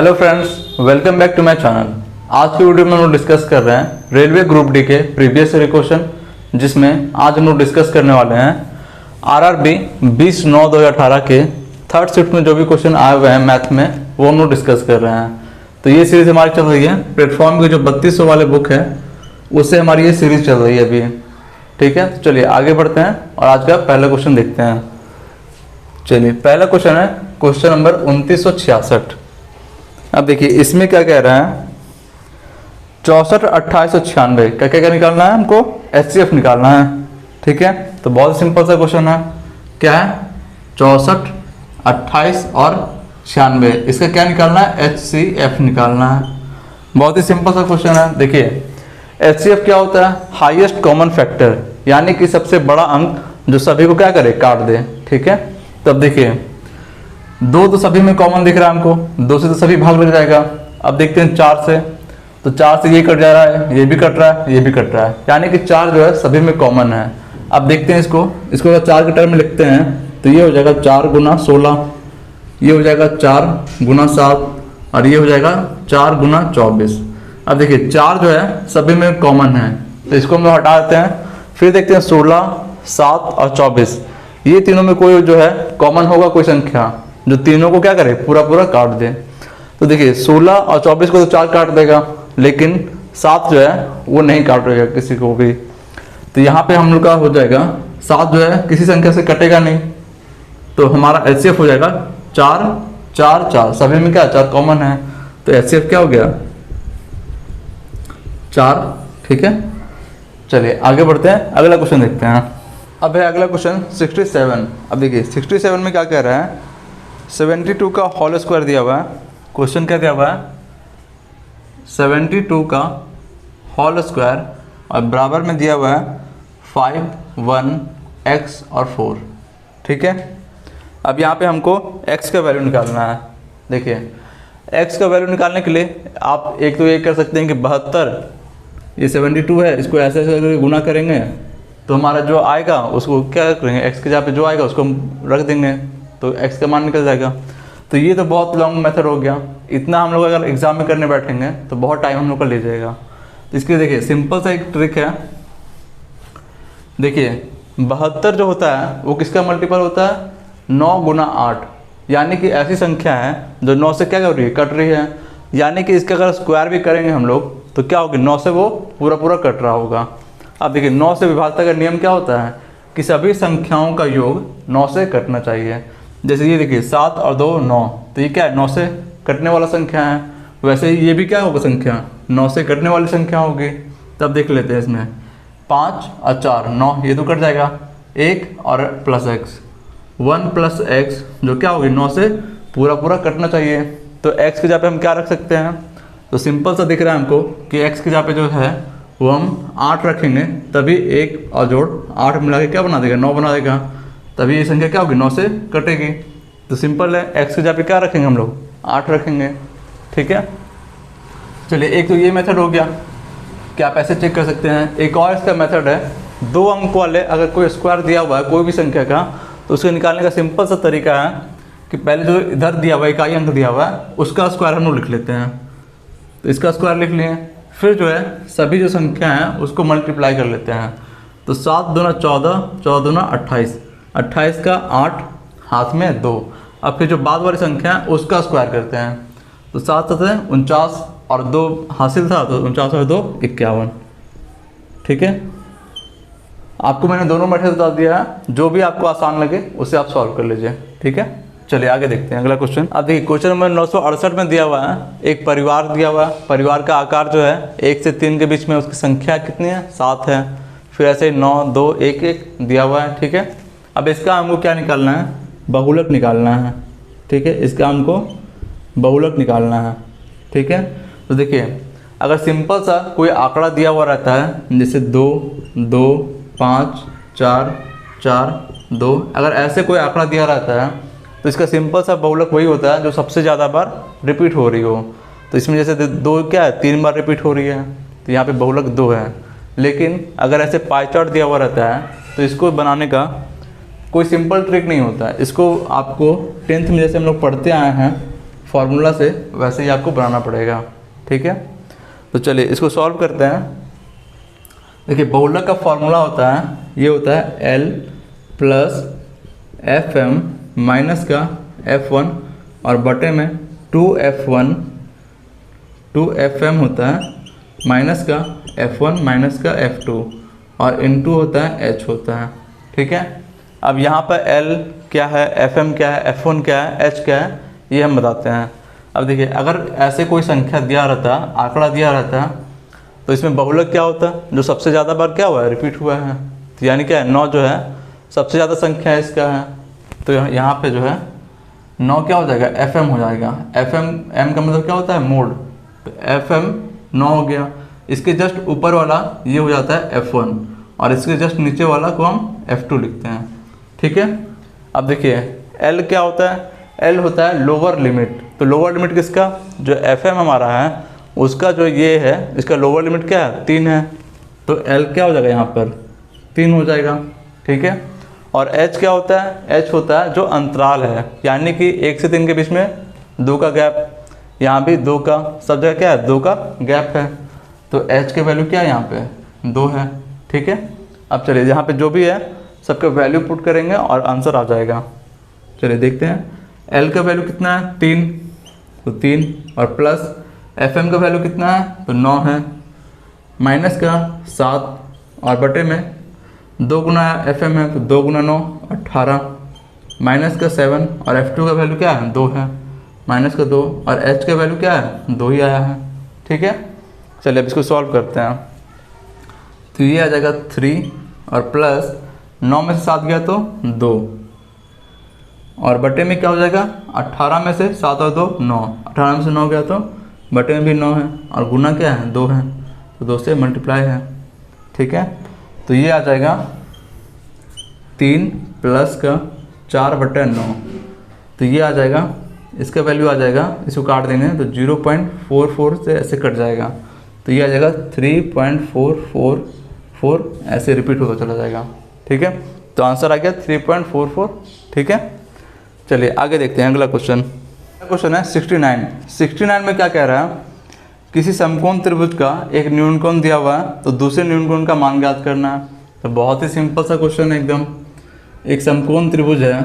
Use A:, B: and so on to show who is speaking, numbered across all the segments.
A: Hello friends, welcome back to my channel. आज की video में हम लोग डिस्कस कर रहे हैं रेलवे ग्रुप डी के प्रीवियस ईयर क्वेश्चन, जिसमें आज हम लोग डिस्कस करने वाले हैं आरआरबी 20/9/2018 के थर्ड शिफ्ट में जो भी क्वेश्चन आए हुए हैं मैथ में, वो हम लोग डिस्कस कर रहे हैं। तो ये सीरीज हमारी चल रही है प्लेटफॉर्म की जो 3200 वाले बुक है उससे हमारी ये सीरीज चल रही है अभी। ठीक है, तो चलिए आगे बढ़ते हैं और आज का पहला क्वेश्चन देखते हैं। चलिए, पहला क्वेश्चन है क्वेश्चन नंबर 2966। अब देखिए इसमें क्या कह रहा है, 64 2896 क्या क्या क्या निकालना है हमको, HCF निकालना है। ठीक है, तो बहुत सिंपल सा क्वेश्चन है। क्या है, 64 28 और 96, इसका क्या निकालना है, HCF निकालना है। बहुत ही सिंपल सा क्वेश्चन है। देखिए HCF क्या होता है, हाईएस्ट कॉमन फैक्टर, यानी कि सबसे बड़ा अंक जो सभी को क्या करे, काट दे। ठीक है, तब देखिए दो तो सभी में कॉमन दिख रहा है हमको, दो से तो सभी भाग लग जाएगा। अब देखते हैं 4 से, तो 4 से ये कट जा रहा है, ये भी कट रहा है, ये भी कट रहा है, यानी कि 4 जो है सभी में कॉमन है। अब देखते हैं इसको अगर 4 के टर्म में लिखते हैं तो ये हो जाएगा 4 गुना 16, ये हो जाएगा 4 गुना 7 और ये हो जाएगा 4 गुना 24। अब देखिए 4 जो है सभी में कॉमन है, तो इसको हम लोग हटा देते हैं। फिर देखते हैं 16 7 और 24, ये तीनों में कोई जो है कॉमन होगा, कोई संख्या जो तीनों को क्या करे, पूरा पूरा काट दे। तो देखिए 16 और 24 को तो 4 काट देगा, लेकिन 7 जो है वो नहीं काट रहेगा किसी को भी। तो यहाँ पे हम लोग का हो जाएगा 7 जो है किसी संख्या से कटेगा नहीं, तो हमारा HCF हो जाएगा 4 4 4, सभी में क्या 4 कॉमन है, तो HCF क्या हो गया, 4। ठीक है, चलिए आगे बढ़ते हैं, अगला क्वेश्चन देखते हैं। अब है अगला क्वेश्चन 67। अब देखिए 67 में क्या कह रहा है, 72 का होल स्क्वायर दिया हुआ है। क्वेश्चन क्या दिया हुआ है, 72 का होल स्क्वायर और बराबर में दिया हुआ है 5 1 x और 4। ठीक है, अब यहाँ पे हमको x का वैल्यू निकालना है। देखिए x का वैल्यू निकालने के लिए आप एक तो ये कर सकते हैं कि 72, ये 72 है, इसको ऐसे ऐसे करके गुना करेंगे तो हमारा जो आएगा उसको क्या करेंगे, x के जहाँ पे जो आएगा उसको हम रख देंगे, तो x का मान निकल जाएगा। तो ये तो बहुत लॉन्ग मेथड हो गया, इतना हम लोग अगर एग्जाम में करने बैठेंगे तो बहुत टाइम हम लोग का ले जाएगा। तो इसके लिए देखिए सिंपल सा एक ट्रिक है। देखिए 72 जो होता है वो किसका मल्टीपल होता है, 9 गुना 8, यानी कि ऐसी संख्या है जो 9 से क्या कर रही है, कट रही है, यानी कि इसका अगर स्क्वायर भी करेंगे हम लोग तो क्या होगी, 9 से वो पूरा पूरा कट रहा होगा। अब देखिए 9 से विभाजता का नियम क्या होता है कि सभी संख्याओं का योग 9 से कटना चाहिए। जैसे ये देखिए 7 और 2 9, तो ये क्या है, 9 से कटने वाला संख्या है। वैसे ही ये भी क्या होगा, संख्या 9 से कटने वाली संख्या होगी। तब देख लेते हैं इसमें 5 और 4 9, ये तो कट जाएगा, 1 और प्लस x 1 प्लस x जो क्या होगी 9 से पूरा पूरा कटना चाहिए। तो x के जगह पे हम क्या रख सकते हैं, तो सिंपल सा दिख रहा है हमको कि x के जगह पे जो है वो हम 8 रखेंगे, तभी 1 और जोड़ 8 मिला के क्या बना देगा, 9 बना देगा, तभी ये संख्या क्या होगी, 9 से कटेगी। तो सिंपल है, x के जगह पे क्या रखेंगे हम लोग, 8 रखेंगे। ठीक है, चलिए एक तो ये मेथड हो गया कि आप ऐसे चेक कर सकते हैं। एक और इसका मेथड है, 2 अंक वाले अगर कोई स्क्वायर दिया हुआ है कोई भी संख्या का, तो उसको निकालने का सिंपल सा तरीका है कि पहले जो इधर दिया हुआ है, इकाई अंक दिया हुआ है, उसका स्क्वायर हम लोग लिख लेते हैं। तो इसका स्क्वायर लिख लिए, फिर जो है सभी जो संख्या हैं उसको मल्टीप्लाई कर लेते हैं। तो 7 दूना 14, 14 दूना 28, 28 का 8 हाथ में 2। अब फिर जो बाद वाली संख्या है उसका स्क्वायर करते हैं, तो 7 7 49 और 2 हासिल था, तो 49 और 2 51। ठीक है, आपको मैंने दोनों मेथड बता दिया है, जो भी आपको आसान लगे उसे आप सॉल्व कर लीजिए। ठीक है, चलिए आगे देखते हैं अगला क्वेश्चन। अब देखिए क्वेश्चन नंबर 968 में दिया हुआ है, एक परिवार दिया हुआ है, परिवार का आकार जो है 1 से 3 के बीच में, उसकी संख्या कितनी है, 7 है। फिर ऐसे 9 2 1 1 दिया हुआ है। ठीक है, अब इसका हमको क्या निकालना है, बहुलक निकालना है। ठीक है, इसका हमको बहुलक निकालना है। ठीक है, तो देखिए अगर सिंपल सा कोई आंकड़ा दिया हुआ रहता है, जैसे 2 2 5 4 4 2, अगर ऐसे कोई आंकड़ा दिया रहता है तो इसका सिंपल सा बहुलक वही होता है जो सबसे ज़्यादा बार रिपीट हो रही हो। तो इसमें जैसे 2 क्या है, 3 बार रिपीट हो रही है, तो यहाँ पे बहुलक 2 है। लेकिन अगर ऐसे पाई चार्ट दिया हुआ रहता है तो इसको बनाने का कोई सिंपल ट्रिक नहीं होता है। इसको आपको 10th में जैसे हम लोग पढ़ते आए हैं फार्मूला से वैसे ही आपको बनाना पड़ेगा, ठीक है। तो चलिए इसको सॉल्व करते हैं। देखिए बहुलक का फार्मूला होता है, ये होता है L प्लस FM माइनस का F1 और बटे में 2F1 2FM होता है माइनस का F1 माइनस का F2 और इनटू होता है H होता है, ठीक है। अब यहाँ पर L क्या है, FM क्या है, F1 क्या है, H क्या है, ये हम बताते हैं। अब देखिए अगर ऐसे कोई संख्या दिया रहता, आंकड़ा दिया रहता, तो इसमें बहुलक क्या होता, जो सबसे ज़्यादा बार क्या हुआ है, रिपीट हुआ है, तो यानी क्या है 9 जो है सबसे ज़्यादा संख्या है इसका है, तो यहाँ पे जो है 9 क्या हो जाएगा, FM हो जाएगा। FM M का मतलब क्या होता है, मोड, तो FM 9 हो गया। इसके जस्ट ऊपर वाला ये हो जाता है F1 और इसके जस्ट नीचे वाला को हम F2 लिखते हैं, ठीक है। अब देखिए L क्या होता है, L होता है लोअर लिमिट, तो लोअर लिमिट किसका, जो FM हमारा है उसका जो ये है इसका लोअर लिमिट क्या है, 3 है, तो L क्या हो जाएगा यहाँ पर 3 हो जाएगा, ठीक है। और H क्या होता है, H होता है जो अंतराल है, यानी कि 1 से 3 के बीच में 2 का गैप, यहाँ भी 2 का, सब जगह क्या है 2 का गैप है, तो H के वैल्यू क्या है यहाँ पे 2 है, ठीक है। अब चलिए यहाँ पे जो भी है सबका वैल्यू पुट करेंगे और आंसर आ जाएगा। चलिए देखते हैं L का वैल्यू कितना है 3, तो 3 और प्लस FM का वैल्यू कितना है, तो 9 है, माइनस का 7 और बटे में 2 गुना FM है तो 2 गुना 9 18, माइनस का 7 और F2 का वैल्यू क्या है 2 है, माइनस का 2 और H का वैल्यू क्या है 2 ही आया है, ठीक है। चलिए अब इसको सॉल्व करते हैं। तो ये आ जाएगा 3 और प्लस 9 में से 7 गया तो 2 और बटे में क्या हो जाएगा 18 में से 7 और 2 9, 18 में से 9 गया तो बटे में भी 9 है और गुना क्या है 2 है, तो 2 से मल्टीप्लाई है, ठीक है। तो ये आ जाएगा 3 प्लस का 4 बटे 9, तो ये आ जाएगा, इसका वैल्यू आ जाएगा, इसको काट देंगे तो 0.44 से ऐसे कट जाएगा, तो ये आ जाएगा 3.444 ऐसे रिपीट होता चला जाएगा, ठीक है। तो आंसर आ गया 3.44, ठीक है। चलिए आगे देखते हैं अगला क्वेश्चन। क्वेश्चन है 69 में क्या कह रहा है, किसी समकोण त्रिभुज का एक न्यूनकोण दिया हुआ है तो दूसरे न्यूनकोण का मान ज्ञात करना है। तो बहुत ही सिंपल सा क्वेश्चन है एकदम। एक समकोण त्रिभुज है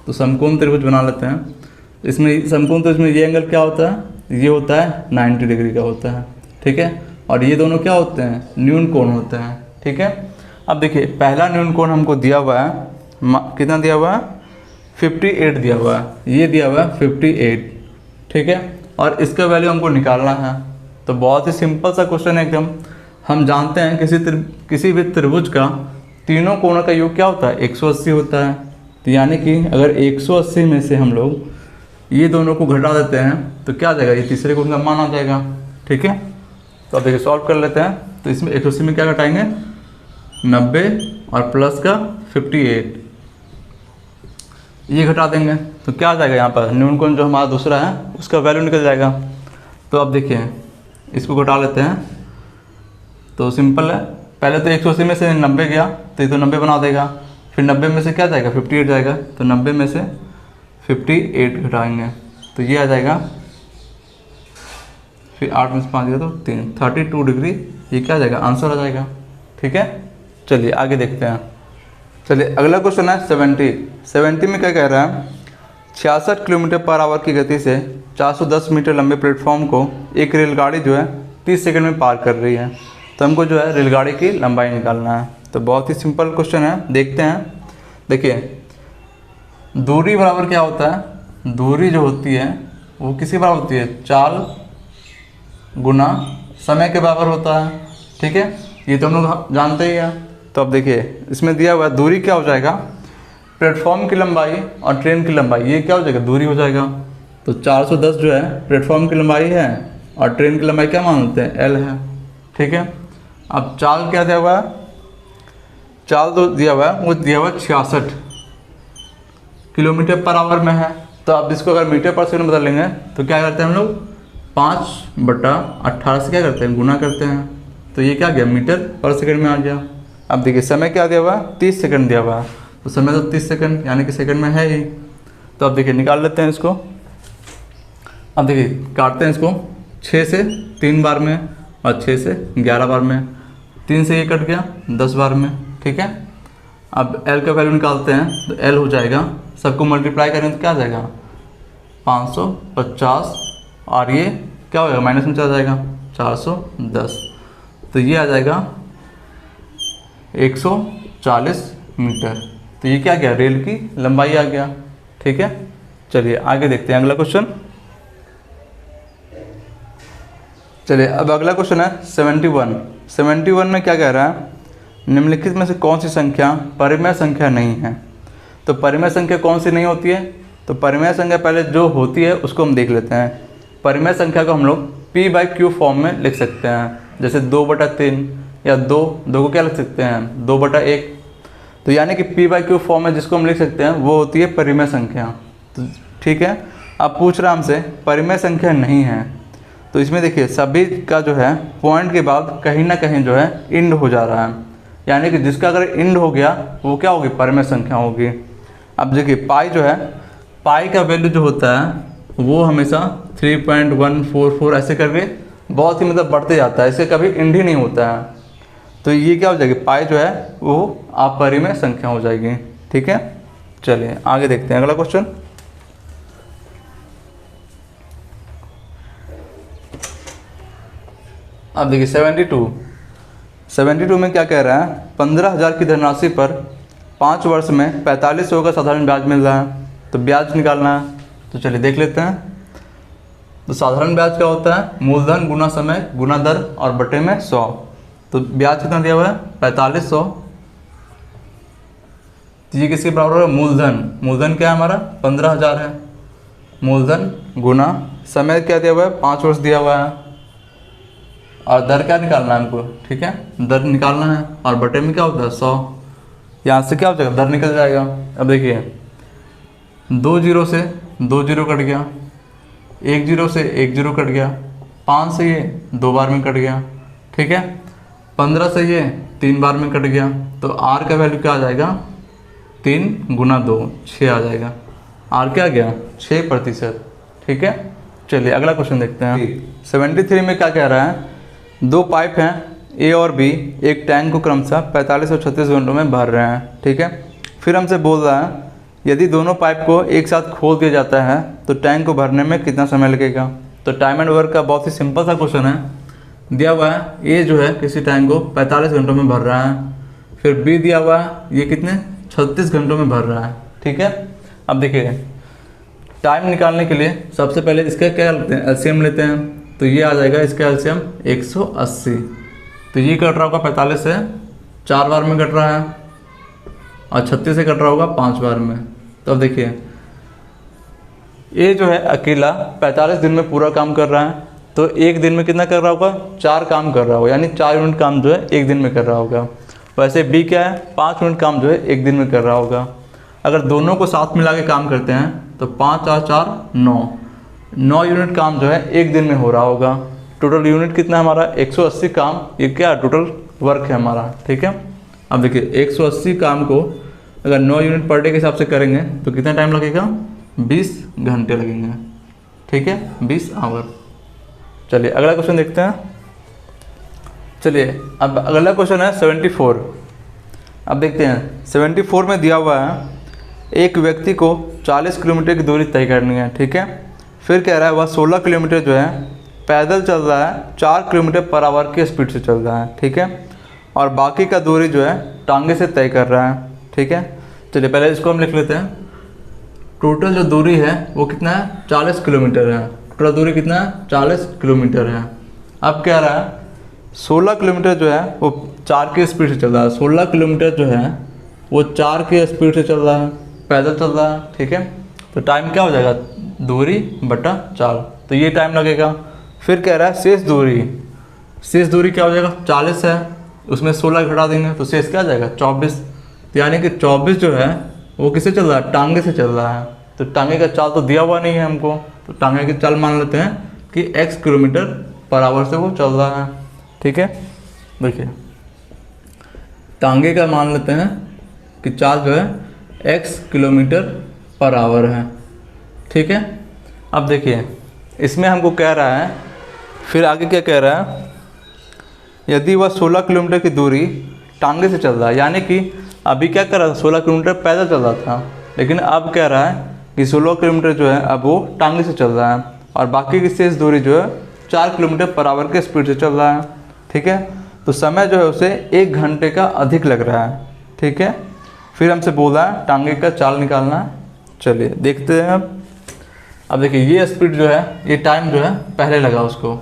A: तो समकोण त्रिभुज बना लेते हैं। इसमें समकोण त्रिभुज में ये एंगल क्या होता है, ये होता है 90 डिग्री का होता है, ठीक है। और ये दोनों क्या होते हैं, न्यूनकोण होते हैं, ठीक है। अब देखिए पहला न्यूनकोण हमको दिया हुआ है, कितना दिया हुआ है 58 दिया हुआ है, ये दिया हुआ है 58, ठीक है। और इसका वैल्यू हमको निकालना है। तो बहुत ही सिंपल सा क्वेश्चन है एकदम। हम जानते हैं किसी भी त्रिभुज का तीनों कोणों का योग क्या होता है 180 होता है। तो यानी कि अगर 180 में से हम लोग ये दोनों को घटा देते हैं तो क्या आ जाएगा, ये तीसरे कोण का मान आ जाएगा, ठीक है। तो अब देखिए सॉल्व कर लेते हैं। तो इसमें 180 में क्या घटाएंगे 90 और प्लस का 58, ये घटा देंगे तो क्या आ जाएगा, यहाँ पर न्यूनकोण जो हमारा दूसरा है उसका वैल्यू निकल जाएगा। तो अब देखिए इसको घटा लेते हैं। तो सिंपल है, पहले तो 180 में से 90 गया तो ये तो 90 बना देगा, फिर 90 में से क्या जाएगा 58 जाएगा, तो 90 में से 58 घटाएंगे तो ये आ जाएगा, फिर 8 में से 5 गया तो 3, 32 डिग्री ये क्या आ जाएगा, आंसर आ जाएगा, ठीक है। चलिए आगे देखते हैं। चलिए अगला क्वेश्चन है 70 में क्या कह रहा है, 66 किलोमीटर पर आवर की गति से 410 मीटर लंबे प्लेटफॉर्म को एक रेलगाड़ी जो है 30 सेकंड में पार कर रही है। तो हमको जो है रेलगाड़ी की लंबाई निकालना है। तो बहुत ही सिंपल क्वेश्चन है, देखते हैं। देखिए दूरी बराबर क्या होता है, दूरी जो होती है वो किसके बराबर होती है, चाल गुना समय के बराबर होता है, ठीक है। ये तो हम लोग जानते ही हैं। तो अब देखिए इसमें दिया हुआ है दूरी क्या हो जाएगा, प्लेटफॉर्म की लंबाई और ट्रेन की लंबाई, ये क्या हो जाएगा दूरी हो जाएगा। तो 410 जो है प्लेटफॉर्म की लंबाई है और ट्रेन की लंबाई क्या मानते हैं L है, ठीक है। अब चाल क्या दिया हुआ है, चाल तो दिया हुआ है वो दिया हुआ है 66 किलोमीटर पर आवर में है। तो अब इसको अगर मीटर पर सेकंड बदल लेंगे तो क्या करते हैं हम लोग 5/18 से क्या करते हैं गुना करते हैं, तो ये क्या गया मीटर पर सेकंड में आ गया। अब देखिए समय क्या दिया हुआ है 30 सेकंड दिया हुआ है, तो समय तो 30 सेकंड यानी कि सेकंड में है ही। तो अब देखिए निकाल लेते हैं इसको। अब देखिए काटते हैं इसको, 6 से 3 बार में और 6 से 11 बार में, 3 से ये कट गया 10 बार में, ठीक है। अब L का वैल्यू निकालते हैं तो L हो जाएगा, सबको मल्टीप्लाई करें तो क्या आ जाएगा 550, और ये क्या हो जाएगा माइनस में चला जाएगा 410, तो ये आ जाएगा 140 मीटर। तो ये क्या गया, रेल की लंबाई आ गया, ठीक है। चलिए आगे देखते हैं अगला क्वेश्चन। चलिए अब अगला क्वेश्चन है 71 में क्या कह रहा है, निम्नलिखित में से कौन सी संख्या परिमेय संख्या नहीं है। तो परिमेय संख्या कौन सी नहीं होती है, तो परिमेय संख्या पहले जो होती है उसको हम देख लेते हैं। परिमेय संख्या को हम लोग p/q फॉर्म में लिख सकते हैं, जैसे 2/3 या 2 को क्या लिख सकते हैं 2/1। तो यानी कि p/q फॉर्म में जिसको हम लिख सकते हैं वो होती है परिमेय संख्या। तो ठीक है, अब पूछ रहा हमसे परिमेय संख्या नहीं है, तो इसमें देखिए सभी का जो है पॉइंट के बाद कहीं ना कहीं जो है इंड हो जा रहा है, यानी कि जिसका अगर इंड हो गया वो क्या होगी परिमेय संख्या होगी। अब देखिए पाई जो है, पाई का वैल्यू जो होता है वो हमेशा 3.144 ऐसे करके बहुत ही मतलब बढ़ते जाता है, इससे कभी इंड ही नहीं होता है। तो ये क्या हो जाएगी, पाई जो है वो अपरिमेय संख्या हो जाएगी, ठीक है। चलिए आगे देखते हैं अगला क्वेश्चन। अब देखिए 72 में क्या कह रहा है, 15,000 की धनराशि पर 5 वर्ष में 4500 का साधारण ब्याज मिल रहा है, तो ब्याज निकालना है। तो चलिए देख लेते हैं। तो साधारण ब्याज क्या होता है, मूलधन गुना समय गुना दर और बटे में 100। तो ब्याज कितना दिया हुआ है 4500, तो ये किसके बराबर है मूलधन क्या है हमारा 15,000 है, मूलधन गुना समय क्या दिया हुआ है 5 वर्ष दिया हुआ है, और दर क्या निकालना है हमको, ठीक है दर निकालना है, और बटे में क्या होता है 100। यहाँ से क्या हो जाएगा दर निकल जाएगा। अब देखिए 2 जीरो से 2 जीरो कट गया, 1 जीरो से 1 जीरो कट गया, 5 से ये 2 बार में कट गया, ठीक है। 15 से ये 3 बार में कट गया, तो R का वैल्यू क्या आ जाएगा 3 गुना 2 6 आ जाएगा। R क्या आ गया 6%, ठीक है। चलिए अगला क्वेश्चन देखते हैं। 73 में क्या कह रहा है, 2 पाइप हैं A और B एक टैंक को क्रमशः 45 और 36 घंटों में भर रहे हैं, ठीक है। फिर हमसे बोल रहा है यदि दोनों पाइप को एक साथ खोल दिया जाता है तो टैंक को भरने में कितना समय लगेगा। तो टाइम एंड वर्क का बहुत ही सिंपल सा क्वेश्चन है, दिया हुआ है A जो है किसी टैंक को 45 घंटों में भर रहा है, फिर B दिया हुआ है ये कितने 36 घंटों में भर रहा है, ठीक है। अब देखिए टाइम निकालने के लिए सबसे पहले इसका क्या लेते हैं एलसीएम लेते हैं, तो ये आ जाएगा इसका एलसीएम 180। तो ये कट रहा होगा 45 से 4 बार में कट रहा है, और 36 से कट रहा होगा 5 बार में। तो अब देखिए ये जो है अकेला 45 दिन में पूरा काम कर रहा है, तो एक दिन में कितना कर रहा होगा 4 काम कर रहा होगा, यानी 4 यूनिट काम जो है एक दिन में कर रहा होगा। वैसे B क्या है 5 यूनिट काम जो है एक दिन में कर रहा होगा। अगर दोनों को साथ मिला के काम करते हैं तो 5 4 4 9 यूनिट काम जो है एक दिन में हो रहा होगा। टोटल यूनिट कितना है हमारा 180 काम, ये क्या टोटल वर्क है हमारा, ठीक है। अब देखिए 180 काम को अगर 9 यूनिट पर डे के हिसाब से करेंगे तो कितना टाइम लगेगा 20 घंटे लगेंगे, ठीक है 20 आवर। चलिए अगला क्वेश्चन देखते हैं। चलिए अब अगला क्वेश्चन है 74। अब देखते हैं 74 में दिया हुआ है एक व्यक्ति को 40 किलोमीटर की दूरी तय करनी है, ठीक है। फिर कह रहा है वह 16 किलोमीटर जो है पैदल चल रहा है, 4 किलोमीटर पर आवर की स्पीड से चल रहा है, ठीक है। और बाकी का दूरी जो है टांगे से तय कर रहा है, ठीक है। चलिए पहले इसको हम लिख लेते हैं। टोटल जो दूरी है वो कितना है 40 किलोमीटर है, टोटल दूरी कितना है 40 किलोमीटर है। अब कह रहा है 16 किलोमीटर जो है वो 4 की स्पीड से चल रहा है, 16 किलोमीटर जो है वो 4 की स्पीड से चल रहा है, पैदल चल रहा है, ठीक है। तो टाइम क्या हो जाएगा दूरी बटा 4, तो ये टाइम लगेगा। फिर कह रहा है शेष दूरी क्या हो जाएगा 40 है, उसमें 16 घटा देंगे तो शेष क्या आ जाएगा 24। तो यानी कि 24 जो है वो किससे चल रहा है टांगे से चल रहा है। तो टांगे का चाल तो दिया हुआ नहीं है हमको, तो टांगे की चाल मान लेते हैं कि x किलोमीटर पर आवर से वो चल रहा है, ठीक है। देखिए टांगे का मान लेते हैं कि चाल जो है x किलोमीटर पर आवर है, ठीक है। अब देखिए इसमें हमको कह रहा है, फिर आगे क्या कह रहा है, यदि वह 16 किलोमीटर की दूरी टांगे से चल रहा है, यानी कि अभी क्या कर रहा था, 16 किलोमीटर पैदल चल रहा था, लेकिन अब कह रहा है कि 16 किलोमीटर जो है अब वो टांगे से चल रहा है, और बाकी की शेष दूरी जो है 4 किलोमीटर पर आवर के स्पीड से चल रहा है। ठीक है, तो समय जो है उसे 1 घंटे का अधिक लग रहा है। ठीक है, फिर हमसे बोला है टांगे का चाल निकालना है। चलिए देखते हैं। अब देखिए ये स्पीड जो है, ये टाइम जो है पहले लगा उसको,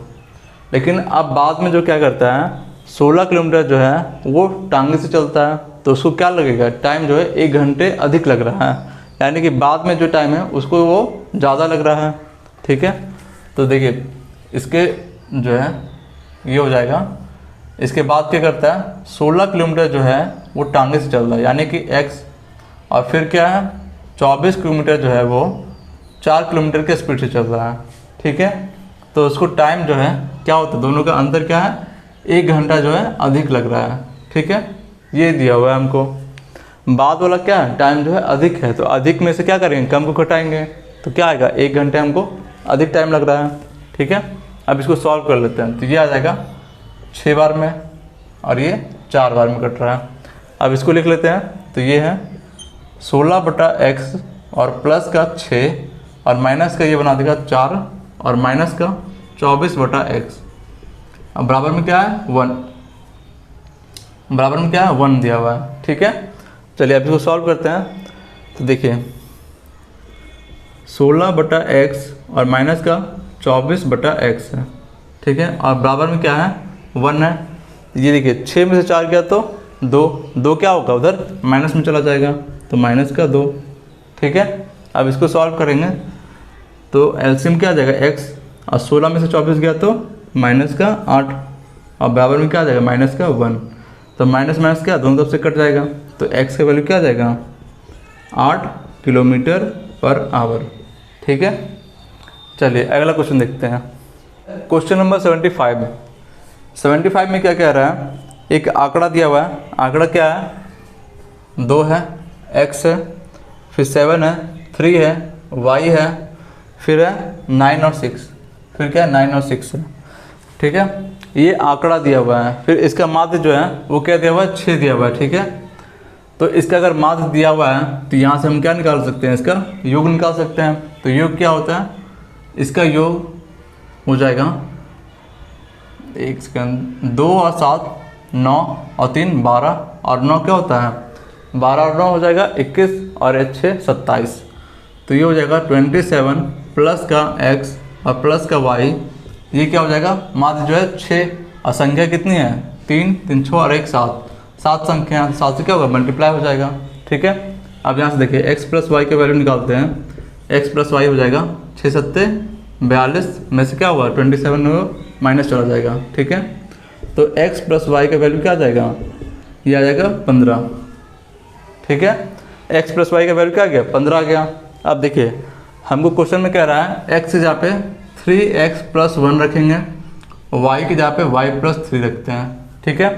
A: लेकिन अब बाद में जो क्या करता है, 16 किलोमीटर जो है वो टांगे से चलता है, तो उसको क्या लगेगा, टाइम जो है 1 घंटे अधिक लग रहा है, यानी कि बाद में जो टाइम है उसको वो ज़्यादा लग रहा है। ठीक है, तो देखिए इसके जो है ये हो जाएगा। इसके बाद क्या करता है, 16 किलोमीटर जो है वो टांगे से चल रहा है, यानी कि x, और फिर क्या है 24 किलोमीटर जो है वो 4 किलोमीटर के स्पीड से चल रहा है। ठीक है, तो उसको टाइम जो है क्या होता है, दोनों का अंतर क्या है, 1 घंटा जो है अधिक लग रहा है। ठीक है, ये दिया हुआ है हमको। बाद वाला क्या है, टाइम जो है अधिक है, तो अधिक में से क्या करेंगे, कम को घटाएंगे, तो क्या आएगा, 1 घंटे हमको अधिक टाइम लग रहा है। ठीक है, अब इसको सॉल्व कर लेते हैं, तो ये आ जाएगा 6 बार में, और ये 4 बार में कट रहा है। अब इसको लिख लेते हैं, तो ये है 16/x और प्लस का 6 और माइनस का ये बना देगा 4 और माइनस का 24/x। अब बराबर में क्या है 1, बराबर में क्या है 1 दिया हुआ है। ठीक है, चलिए अब इसको सॉल्व करते हैं। तो देखिए 16/x और माइनस का 24/x है। ठीक है, और बराबर में क्या है 1 है। ये देखिए 6 में से 4 गया तो 2 क्या होगा, उधर माइनस में चला जाएगा, तो माइनस का 2। ठीक है, अब इसको सॉल्व करेंगे तो एलसीएम क्या आ जाएगा x, और 16 में से 24 गया तो माइनस का 8, और बराबर में क्या आ जाएगा माइनस का 1, तो माइनस माइनस क्या दोनों तरफ से कट जाएगा, तो x का वैल्यू क्या आ जाएगा 8 किलोमीटर पर आवर। ठीक है, चलिए अगला क्वेश्चन देखते हैं। क्वेश्चन नंबर 75 में क्या कह रहा है, एक आंकड़ा दिया हुआ है, आंकड़ा क्या है 2 है, x है, फिर 7 है, 3 है, y है, फिर है 9 और 6, फिर क्या है 9 और 6 है। ठीक है, ये आंकड़ा दिया हुआ है, फिर इसका माध्य जो है वो क्या दिया हुआ है 6 दिया हुआ है। ठीक है, तो इसका अगर माध्य दिया हुआ है तो यहाँ से हम क्या निकाल सकते हैं, इसका योग निकाल सकते हैं। तो योग क्या होता है, इसका योग हो जाएगा 1 सेकंड, 2 और 7 9 और 3 12, और 9 क्या होता है 12 और 9 हो जाएगा 21, और 6 27, तो ये हो जाएगा 27 प्लस का x और प्लस का y, ये क्या हो जाएगा माध्य जो है 6, और संख्या कितनी है 3 3 6 और 1 7 संख्या, 7 से क्या होगा मल्टीप्लाई हो जाएगा। ठीक है, अब यहाँ से देखिए x प्लस वाई का वैल्यू निकालते हैं, x प्लस वाई हो जाएगा 6 7 42 में से क्या होगा 27 माइनस चला जाएगा। ठीक है, तो x प्लस वाई का वैल्यू क्या आ जाएगा, ये आ जाएगा 15। ठीक है, x प्लस वाई का वैल्यू क्या आ गया 15 आ गया। अब देखिए हमको क्वेश्चन में कह रहा है x की जगह पे 3x प्लस 1 रखेंगे, y की जगह पे y प्लस 3 रखते हैं। ठीक है,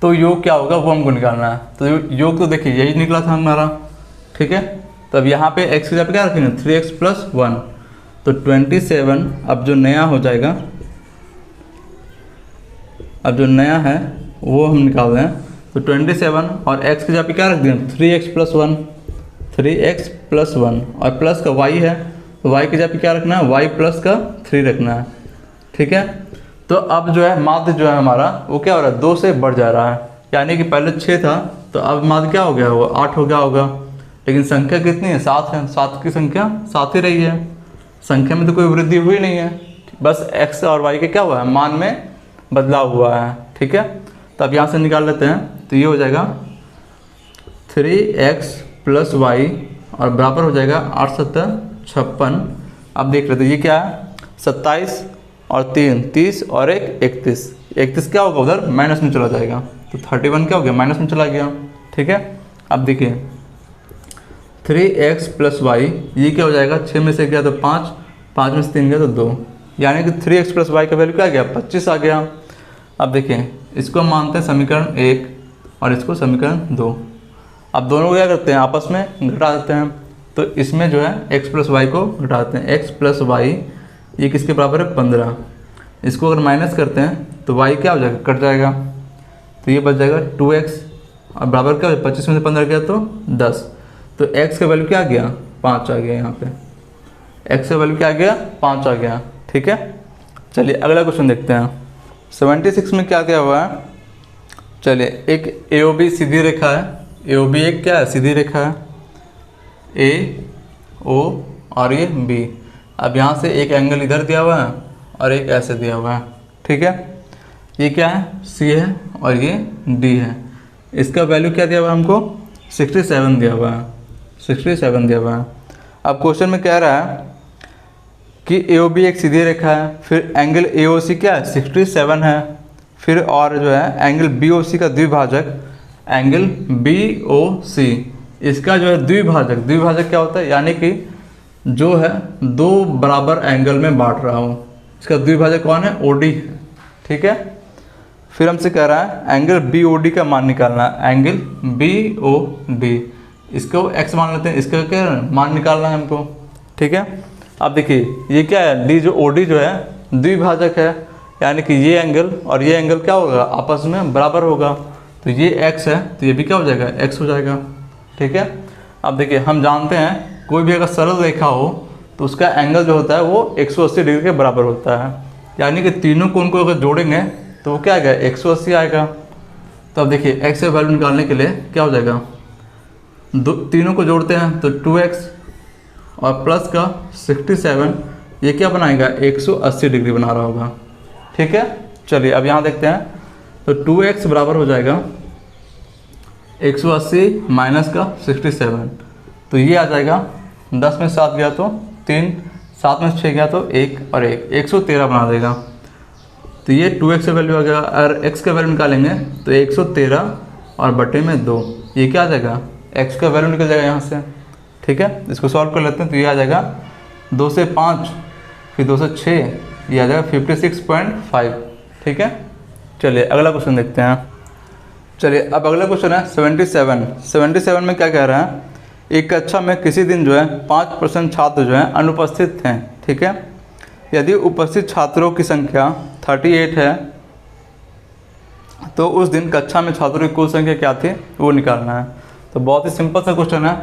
A: तो योग क्या होगा वो हमको निकालना है। तो योग तो देखिए यही निकला था हमारा। ठीक है, तो अब यहाँ पे x की जगह पे क्या रखेंगे 3x प्लस 1, तो 27। अब जो नया हो जाएगा, अब जो नया है वो हम निकाल रहे हैं, तो 27 और x की जगह पे क्या रख देंगे 3x प्लस 1, 3x प्लस 1, और प्लस का y है, तो y की जगह पे क्या रखना है y प्लस का 3 रखना है। ठीक है, तो अब जो है माध्य जो है हमारा वो क्या हो रहा है 2 से बढ़ जा रहा है, यानी कि पहले 6 था तो अब माध्य क्या हो गया वो 8 हो गया होगा, लेकिन संख्या कितनी है 7 है, 7 की संख्या 7 ही रही है, संख्या में तो कोई वृद्धि हुई नहीं है, बस x और y के क्या हुआ है मान में बदलाव हुआ है। ठीक है, तो अब यहाँ से निकाल लेते हैं, तो ये हो जाएगा 3x प्लस वाई और बराबर हो जाएगा 8 7 56। अब देख लेते हैं ये क्या है 27 और 3 30 और 1 31, 31 क्या होगा उधर माइनस में चला जाएगा, तो 31 क्या हो गया माइनस में चला गया। ठीक है, अब देखिए 3x प्लस वाई, ये क्या हो जाएगा 6 में से गया तो 5, 5 में से 3 गया तो 2, यानी कि 3x प्लस वाई का वैल्यू क्या आ गया 25 आ गया। अब देखिए इसको हम मानते हैं समीकरण 1 और इसको समीकरण 2। अब दोनों को क्या करते हैं आपस में घटा देते हैं, तो इसमें जो है x प्लस वाई को घटाते हैं, x प्लस वाई ये किसके बराबर है 15। इसको अगर माइनस करते हैं तो y क्या हो जाएगा, कट जाएगा, तो ये बच जाएगा 2x और बराबर क्या हो जाएगा 25 में से 15 गया तो 10। तो x का वैल्यू क्या आ गया, 5 आ गया। यहाँ पे x का वैल्यू क्या आ गया, 5 आ गया। ठीक है, चलिए अगला क्वेश्चन देखते हैं। 76 में क्या क्या हुआ है, चलिए एक AOB सीधी रेखा है, AOB एक क्या है, सीधी रेखा है, AO और ये B। अब यहाँ से एक एंगल इधर दिया हुआ है और एक ऐसे दिया हुआ है। ठीक है, ये क्या है, C है और ये D है। इसका वैल्यू क्या दिया हुआ है हमको, 67 दिया हुआ है, 67 दिया हुआ है। अब क्वेश्चन में कह रहा है कि AOB एक सीधी रेखा है, फिर एंगल AOC क्या है, 67 है, फिर और जो है एंगल BOC का द्विभाजक एंगल BOC, इसका जो है द्विभाजक, द्विभाजक क्या होता है, यानी कि जो है दो बराबर एंगल में बांट रहा हूँ, इसका द्विभाजक कौन है, OD है। ठीक है, फिर हमसे कह रहा है एंगल BOD का मान निकालना है, एंगल BOD, इसको x मान लेते हैं, इसका क्या मान निकालना है हमको। ठीक है, अब देखिए ये क्या है, D जो OD जो है द्विभाजक है, यानी कि ये एंगल और ये एंगल क्या होगा, आपस में बराबर होगा, तो ये x है तो ये भी क्या हो जाएगा, x हो जाएगा। ठीक है, अब देखिए हम जानते हैं कोई भी अगर सरल रेखा हो तो उसका एंगल जो होता है वो 180 डिग्री के बराबर होता है, यानी कि तीनों कोण को अगर जोड़ेंगे तो वो क्या आएगा, 180 आएगा। तो अब देखिए x का वैल्यू निकालने के लिए क्या हो जाएगा, तीनों को जोड़ते हैं तो 2x और प्लस का 67, ये क्या बनाएगा, 180 डिग्री बना रहा होगा। ठीक है, चलिए अब यहाँ देखते हैं, तो 2x बराबर हो जाएगा 180 माइनस का 67, तो ये आ जाएगा 10 में 7 गया तो 3, 7 में 6 गया तो 1 और 1, 113 बना देगा। तो ये 2x का वैल्यू आ गया, अगर x का वैल्यू निकालेंगे तो 113 और बटे में 2, ये क्या आ जाएगा, x का वैल्यू निकल जाएगा यहाँ से। ठीक है, इसको सॉल्व कर लेते हैं, तो ये आ जाएगा 2 से 5 फिर 2 से 6, ये आ जाएगा 56.5। ठीक है, चलिए अगला क्वेश्चन देखते हैं। चलिए अब अगला क्वेश्चन है 77 में क्या कह रहा है, एक कक्षा में किसी दिन जो है 5% छात्र जो है अनुपस्थित हैं। ठीक है, यदि उपस्थित छात्रों की संख्या 38 है तो उस दिन कक्षा में छात्रों की कुल संख्या क्या थी, वो निकालना है। तो बहुत ही सिंपल सा क्वेश्चन है,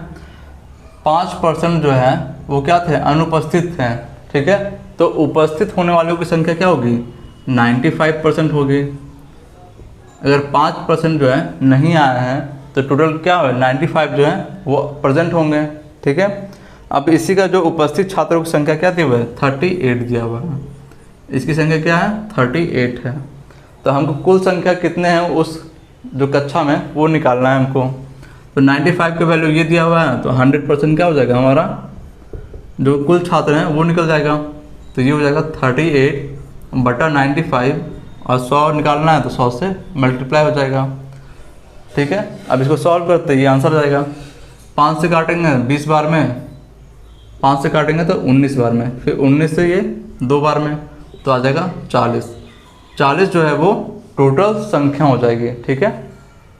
A: 5% जो है वो क्या थे, अनुपस्थित हैं। ठीक है, तो उपस्थित होने वालों की संख्या क्या होगी, 95% होगी। अगर 5% जो है नहीं आया है तो टोटल क्या हो, 95 जो है वो प्रेजेंट होंगे। ठीक है, अब इसी का जो उपस्थित छात्रों की संख्या क्या दी हुआ है, 38 दिया हुआ है, इसकी संख्या क्या है, 38 है। तो हमको कुल संख्या कितने हैं उस जो कक्षा में वो निकालना है हमको। तो 95 का वैल्यू ये दिया हुआ है, तो 100% क्या हो जाएगा, हमारा जो कुल छात्र हैं वो निकल जाएगा। तो ये हो जाएगा 38 बटा 95 और 100 निकालना है तो 100 से मल्टीप्लाई हो जाएगा। ठीक है, अब इसको सॉल्व करते हैं, ये आंसर आ जाएगा, 5 से काटेंगे 20 बार में, 5 से काटेंगे तो 19 बार में, फिर 19 से ये 2 बार में, तो आ जाएगा 40 जो है वो टोटल संख्या हो जाएगी। ठीक है,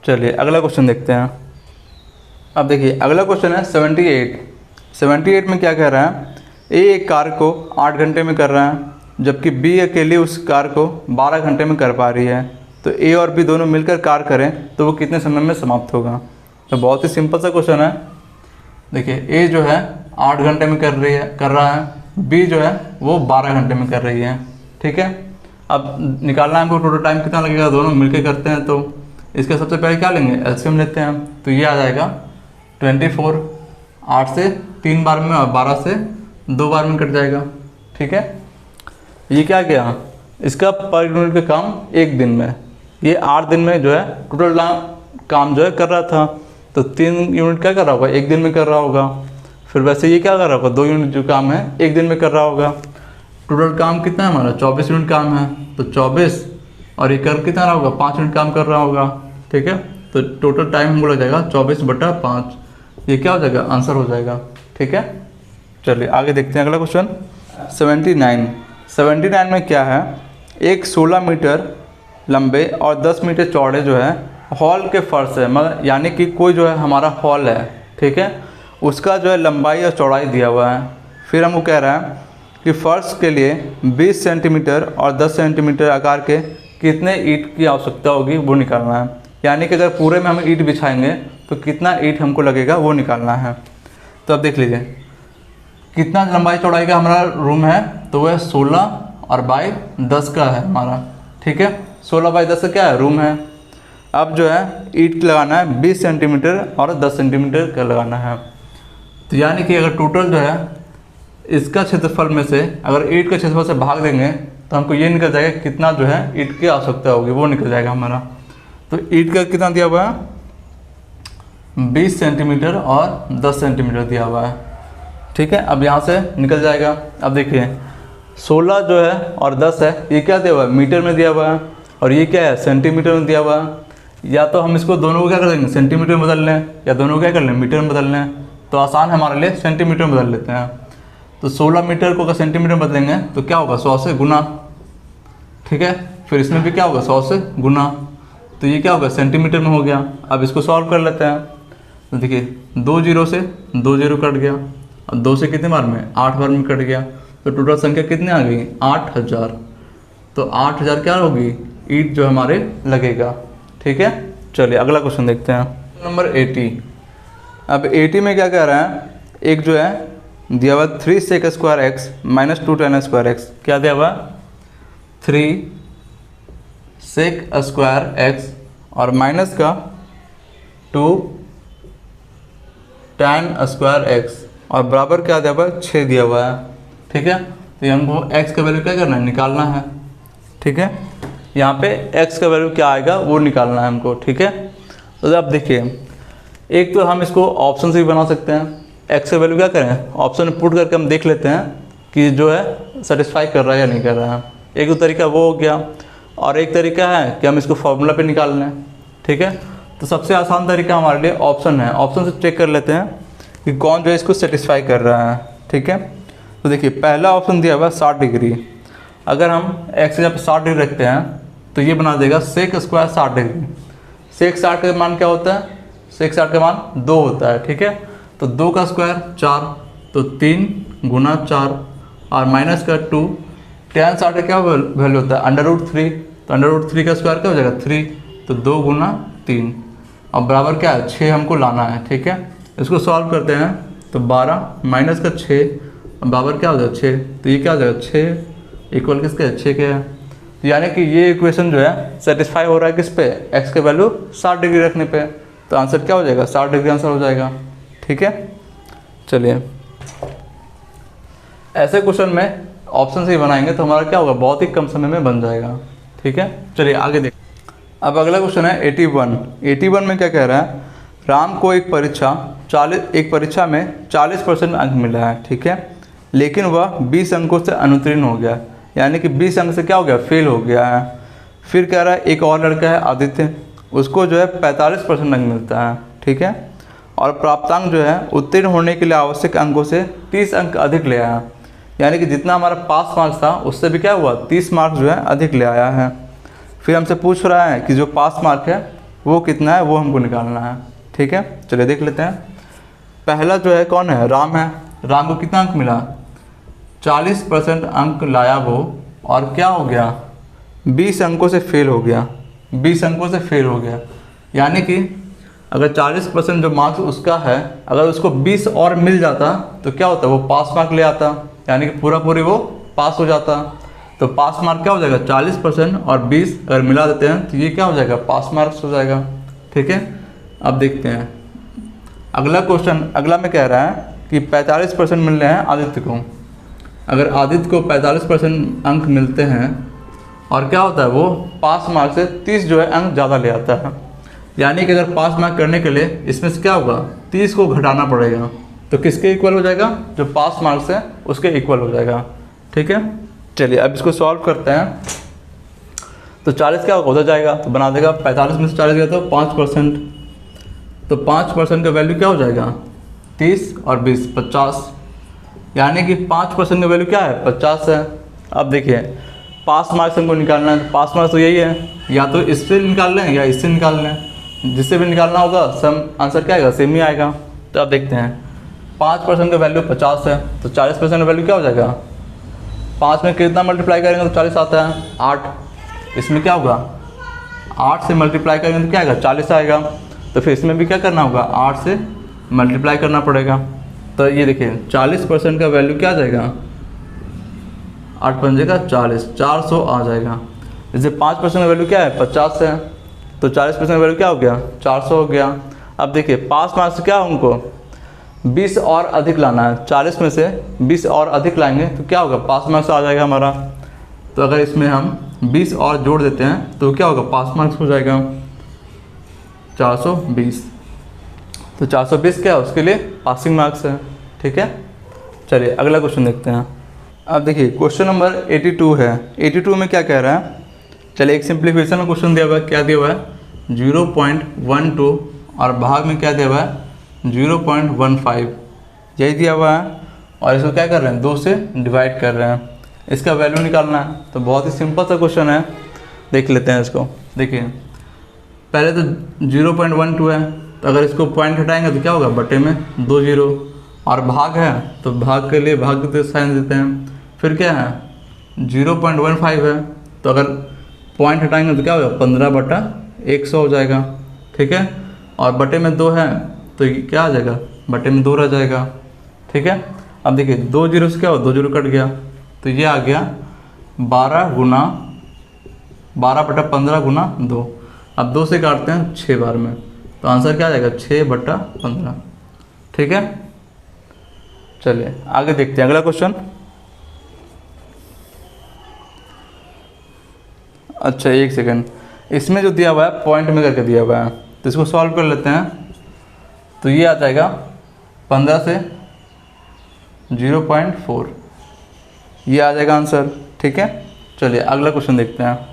A: चलिए अगला क्वेश्चन देखते हैं। अब देखिए अगला क्वेश्चन है 78 में क्या कह रहा है, ए एक कार्य को 8 घंटे में कर रहा है जबकि बी अकेले उस कार्य को 12 घंटे में कर पा रही है। तो ए और बी दोनों मिलकर कार्य करें तो वो कितने समय में समाप्त होगा। तो बहुत ही सिंपल सा क्वेश्चन है। देखिए ए जो है 8 घंटे में कर रहा है, बी जो है वो 12 घंटे में कर रही है। ठीक है, अब निकालना है हमको टोटल टाइम कितना लगेगा, दोनों मिलकर करते हैं। तो इसका सबसे पहले क्या लेंगे, एलसीएम लेते हैं। तो ये आ जाएगा 24, 8 से 3 बार में और 12 से 2 बार में कट जाएगा। ठीक है, ये क्या गया, इसका पर यूनिट का काम 1 दिन में, ये 8 दिन में जो है टोटल काम जो है कर रहा था, तो 3 यूनिट क्या कर रहा होगा, 1 दिन में कर रहा होगा। फिर वैसे ये क्या कर रहा होगा, 2 यूनिट जो काम है 1 दिन में कर रहा होगा। टोटल काम कितना है हमारा, 24 यूनिट काम है। तो 24 और ये कर कितना रहा होगा, 5 यूनिट काम कर रहा होगा। ठीक है, तो टोटल टाइम हमको लग जाएगा 24/5, ये क्या हो जाएगा, आंसर हो जाएगा। ठीक है, चलिए आगे देखते हैं अगला क्वेश्चन 79 में क्या है, एक 16 मीटर लंबे और 10 मीटर चौड़े जो है हॉल के फर्श है, मतलब यानी कि कोई जो है हमारा हॉल है। ठीक है, उसका जो है लंबाई और चौड़ाई दिया हुआ है। फिर हमको कह रहा है कि फर्श के लिए 20 सेंटीमीटर और 10 सेंटीमीटर आकार के कितने ईंट की आवश्यकता होगी वो निकालना है। यानी कि अगर पूरे में हम ईंट बिछाएंगे तो कितना ईंट हमको लगेगा वो निकालना है। तो अब देख लीजिए कितना लंबाई चौड़ाई का हमारा रूम है, तो वह 16 और बाई 10 का है हमारा। ठीक है, 16 बाई 10 का क्या है, रूम है। अब जो है ईंट लगाना है 20 सेंटीमीटर और 10 सेंटीमीटर का लगाना है। तो यानी कि अगर टोटल जो है इसका क्षेत्रफल में से अगर ईंट के क्षेत्रफल से भाग देंगे तो हमको ये निकल जाएगा कितना जो है ईंट की आवश्यकता होगी वो निकल जाएगा हमारा। तो ईंट का कितना दिया हुआ है, 20 सेंटीमीटर और 10 सेंटीमीटर दिया हुआ है। ठीक है, अब यहाँ से निकल जाएगा। अब देखिए 16 जो है और 10 है, ये क्या दिया हुआ है, मीटर में दिया हुआ है, और ये क्या है, सेंटीमीटर में दिया हुआ है। या तो हम इसको दोनों को क्या कर देंगे, सेंटीमीटर में बदल लें, या दोनों को क्या कर लें, मीटर में बदल लें। तो आसान है हमारे लिए, सेंटीमीटर में बदल लेते हैं। तो 16 मीटर को अगर सेंटीमीटर में बदलेंगे तो क्या होगा, 100 से गुना। ठीक है, फिर इसमें भी क्या होगा, 100 से गुना। तो ये क्या होगा, सेंटीमीटर में हो गया। अब इसको सॉल्व कर लेते हैं। तो देखिए 2 जीरो से 2 जीरो कट गया, और 2 से कितने बार में, 8 बार में कट गया। तो टोटल संख्या कितनी आ गई, 8000। तो 8000 क्या होगी, ईंट जो हमारे लगेगा। ठीक है, चलिए अगला क्वेश्चन देखते हैं, नंबर 80। अब 80 में क्या कह रहा है, एक जो है दिया हुआ 3 sec square x minus 2 tan square x. क्या दिया हुआ, 3 sec स्क्वायर एक्स और माइनस का 2 tan स्क्वायर एक्स और बराबर क्या दिया हुआ, 6 दिया हुआ है। ठीक है, तो हमको x का वैल्यू क्या करना है, निकालना है। ठीक है, यहाँ पे x का वैल्यू क्या आएगा वो निकालना है हमको। ठीक है, तो अब देखिए एक तो हम इसको ऑप्शन से भी बना सकते हैं। x का वैल्यू क्या करें, ऑप्शन में पुट करके हम देख लेते हैं कि जो है सेटिस्फाई कर रहा है या नहीं कर रहा है। एक तो तरीका वो हो गया, और एक तरीका है कि हम इसको फॉर्मूला पे निकाल लें। ठीक है, तो सबसे आसान तरीका हमारे लिए ऑप्शन है। ऑप्शन से चेक कर लेते हैं कि कौन जो है इसको सेटिस्फाई कर रहा है। ठीक है, तो देखिए पहला ऑप्शन दिया हुआ है 60 डिग्री। अगर हम x की जगह 60 डिग्री रखते हैं तो ये बना देगा सेक स्क्वायर 60 डिग्री। सेक 60 का मान क्या होता है, सेक 60 का मान 2 होता है। ठीक है, तो 2 का स्क्वायर 4, तो 3 गुना 4 और माइनस का 2। tan 60 का क्या वैल्यू होता है, √3। तो √3 का स्क्वायर क्या हो जाएगा, 3। तो 2 गुना 3 और बराबर क्या है, 6 हमको लाना है। ठीक है, इसको सॉल्व करते हैं तो 12 माइनस का 6 बराबर क्या हो जाएगा, 6। तो ये क्या हो जाएगा, 6 इक्वल किसके है, 6 के है। तो यानी कि ये इक्वेशन जो है सेटिस्फाई हो रहा है किस पे, x के वैल्यू 60 डिग्री रखने पे। तो आंसर क्या हो जाएगा, 60 डिग्री आंसर हो जाएगा। ठीक है, चलिए ऐसे क्वेश्चन में ऑप्शन से ही बनाएंगे तो हमारा क्या होगा, बहुत ही कम समय में बन जाएगा। ठीक है, चलिए आगे देख। अब अगला क्वेश्चन है 81। 81 में क्या कह रहा है, राम को एक परीक्षा में 40% अंक मिला है। ठीक है, लेकिन वह 20 अंकों से अनुत्तीर्ण हो गया, यानी कि 20 अंक से क्या हो गया, फेल हो गया है। फिर कह रहा है एक और लड़का है आदित्य, उसको जो है 45% अंक मिलता है। ठीक है, और प्राप्तांक जो है उत्तीर्ण होने के लिए आवश्यक अंकों से 30 अंक अधिक ले आया, यानी कि जितना हमारा पास मार्क्स था उससे भी क्या हुआ, 30 मार्क्स जो है अधिक ले आया है। फिर हमसे पूछ रहा है कि जो पास मार्क है वो कितना है, वो हमको निकालना है। ठीक है, चलिए देख लेते हैं। पहला जो है कौन है, राम है। राम को कितना अंक मिला, 40% अंक लाया वो, और क्या हो गया, 20 अंकों से फेल हो गया। 20 अंकों से फेल हो गया, यानी कि अगर 40% जो मार्क्स उसका है, अगर उसको 20 और मिल जाता तो क्या होता, वो पास मार्क ले आता, यानी कि पूरी वो पास हो जाता। तो पास मार्क क्या हो जाएगा, 40% और 20 अगर मिला देते हैं तो ये क्या हो जाएगा, पास मार्क्स हो जाएगा। ठीक है, अब देखते हैं अगला क्वेश्चन। अगला में कह रहा है कि 45% मिल रहे हैं आदित्य को। अगर आदित्य को 45% अंक मिलते हैं और क्या होता है, वो पास मार्क से 30 जो है अंक ज़्यादा ले आता है, यानी कि अगर पास मार्क करने के लिए इसमें से क्या होगा, 30 को घटाना पड़ेगा। तो किसके इक्वल हो जाएगा, जो पास मार्क्स है उसके इक्वल हो जाएगा। ठीक है, चलिए अब इसको सॉल्व करते हैं। तो 40 क्या होगा, उधर जाएगा तो बना देगा, 45 में से 40 गया तो 5%। तो 5% का वैल्यू क्या हो जाएगा, 30 और 20 50, यानी कि 5% का वैल्यू क्या है, 50 है। अब देखिए पास मार्क्स हमको निकालना है, तो पास मार्क्स तो यही है, या तो इससे निकाल लें या इससे निकाल लें, जिससे भी निकालना होगा सम आंसर क्या आएगा, सेम ही आएगा। तो अब देखते हैं 5% का वैल्यू 50 है, तो 40% का वैल्यू क्या हो जाएगा, 5 में कितना मल्टीप्लाई करेंगे तो 40 आता है, 8। इसमें क्या होगा, 8 से मल्टीप्लाई करेंगे तो क्या आएगा, 40 आएगा। तो फिर इसमें भी क्या करना होगा, 8 से मल्टीप्लाई करना पड़ेगा। तो ये देखिए 40% का वैल्यू क्या आ जाएगा, 8 पंजे का 40, 400 आ जाएगा। जैसे 5% का वैल्यू क्या है, 50 है, तो 40% का वैल्यू क्या हो गया, 400 हो गया। अब देखिए पास मार्क्स क्या हमको 20 और अधिक लाना है, 40 में से 20 और अधिक लाएंगे तो क्या होगा, पास मार्क्स आ जाएगा हमारा। तो अगर इसमें हम 20 और जोड़ देते हैं तो क्या होगा, पास मार्क्स हो जाएगा 420। तो 420 क्या है, उसके लिए पासिंग मार्क्स है। ठीक है, चलिए अगला क्वेश्चन देखते हैं। अब देखिए क्वेश्चन नंबर 82 है। 82 में क्या कह रहा है, चलिए एक सिंप्लीफिकेशन में क्वेश्चन दिया हुआ है। क्या दिया हुआ है, 0.12 और भाग में क्या दिया हुआ है, 0.15, यही दिया हुआ है। और इसको क्या कर रहे हैं, 2 से डिवाइड कर रहे हैं, इसका वैल्यू निकालना है। तो बहुत ही सिंपल सा क्वेश्चन है, देख लेते हैं इसको। देखिए पहले तो 0.12 है, तो अगर इसको पॉइंट हटाएंगे तो क्या होगा, बटे में 2 0, और भाग है तो भाग के लिए भाग के साइन देते हैं। फिर क्या है, 0.15 है, तो अगर पॉइंट हटाएंगे तो क्या होगा, 15/100 हो जाएगा। ठीक है, और बटे में 2 है तो ये क्या आ जाएगा, बटे में 2 रह जाएगा। ठीक है, अब देखिए 2 0 से क्या हो, 2 0 कट गया, तो ये आ गया 12/15 गुना 2। अब 2 से काटते हैं 6 बार में, तो आंसर क्या आ जाएगा, 6/15। ठीक है, चलिए आगे देखते हैं अगला क्वेश्चन। अच्छा एक सेकंड, इसमें जो दिया हुआ है पॉइंट में करके दिया हुआ है, तो इसको सॉल्व कर लेते हैं। तो ये आ जाएगा 15 से 0.4, ये आ जाएगा आंसर। ठीक है, चलिए अगला क्वेश्चन देखते हैं।